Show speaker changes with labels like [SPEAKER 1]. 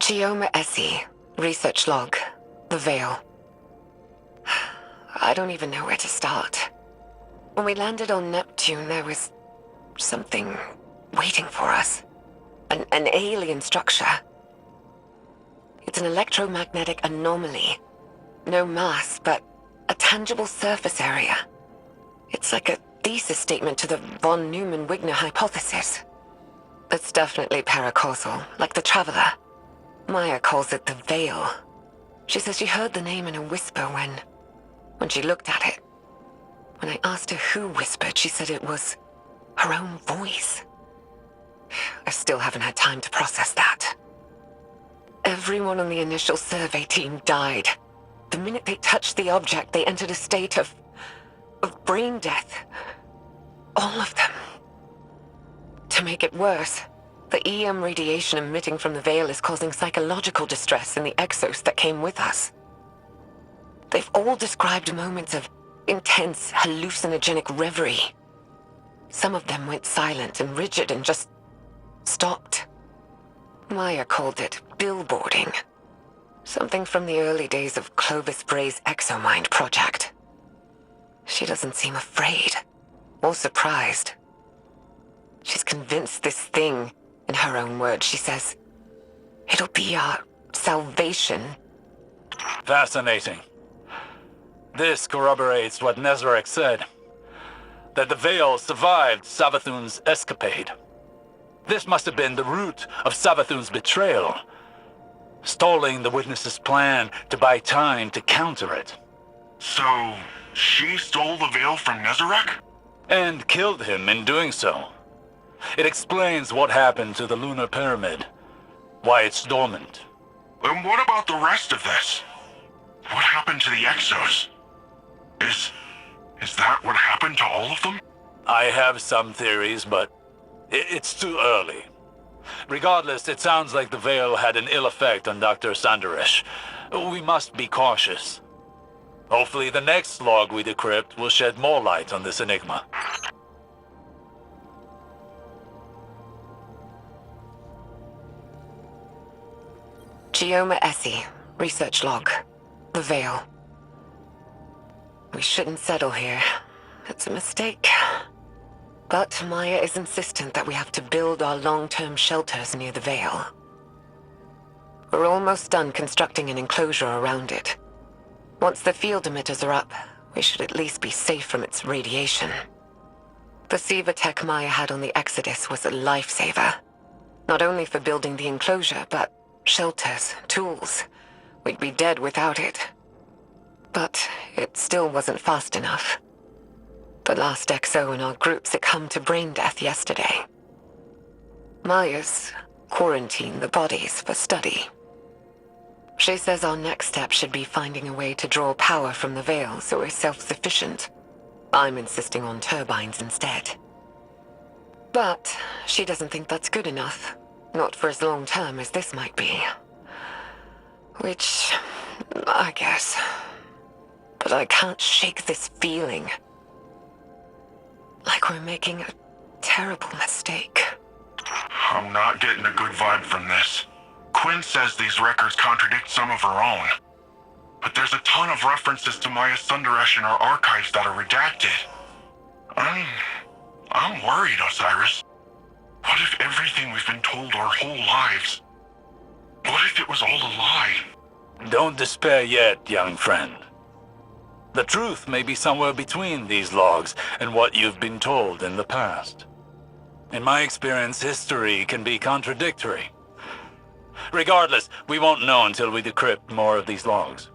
[SPEAKER 1] Chioma Esi, research log, the Veil. I don't even know where to start. When we landed on Neptune, there was something waiting for us. An alien structure. It's an electromagnetic anomaly. No mass, but a tangible surface area. It's like a thesis statement to the von Neumann-Wigner hypothesis. It's definitely paracausal, like the Traveler. Maya calls it the Veil. She says she heard the name in a whisper when she looked at it. When I asked her who whispered, she said it was her own voice. I still haven't had time to process that. Everyone on the initial survey team died. The minute they touched the object, they entered a state of brain death. All of them. To make it worse, the EM radiation emitting from the Veil is causing psychological distress in the exos that came with us. They've all described moments of intense, hallucinogenic reverie. Some of them went silent and rigid and just stopped. Maya called it billboarding. Something from the early days of Clovis Bray's Exomind project. She doesn't seem afraid or surprised. She's convinced this thing, in her own words, she says, it'll be our salvation.
[SPEAKER 2] Fascinating. This corroborates what Nezarek said, that the Veil survived Savathun's escapade. This must have been the root of Savathun's betrayal, stalling the witness's plan to buy time to counter it.
[SPEAKER 3] So, she stole the Veil from Nezarek?
[SPEAKER 2] And killed him in doing so. It explains what happened to the lunar pyramid, why it's dormant.
[SPEAKER 3] And what about the rest of this? What happened to the Exos? Is that what happened to all of them?
[SPEAKER 2] I have some theories, but it's too early. Regardless, it sounds like the Veil had an ill effect on Dr. Sanderesh. We must be cautious. Hopefully the next log we decrypt will shed more light on this enigma.
[SPEAKER 1] Chioma Esi, research log, the Veil. We shouldn't settle here. It's a mistake. But Maya is insistent that we have to build our long-term shelters near the Veil. We're almost done constructing an enclosure around it. Once the field emitters are up, we should at least be safe from its radiation. The Siva tech Maya had on the Exodus was a lifesaver. Not only for building the enclosure, but shelters, tools. We'd be dead without it. But it still wasn't fast enough. The last XO in our group succumbed to brain death yesterday. Maya's quarantined the bodies for study. She says our next step should be finding a way to draw power from the Veil so we're self-sufficient. I'm insisting on turbines instead. But she doesn't think that's good enough. Not for as long-term as this might be. Which, I guess. But I can't shake this feeling. Like we're making a terrible mistake.
[SPEAKER 3] I'm not getting a good vibe from this. Quinn says these records contradict some of her own. But there's a ton of references to Maya Sundaresh in our archives that are redacted. I'm worried, Osiris. What if everything we've been told our whole lives? What if it was all a lie?
[SPEAKER 2] Don't despair yet, young friend. The truth may be somewhere between these logs and what you've been told in the past. In my experience, history can be contradictory. Regardless, we won't know until we decrypt more of these logs.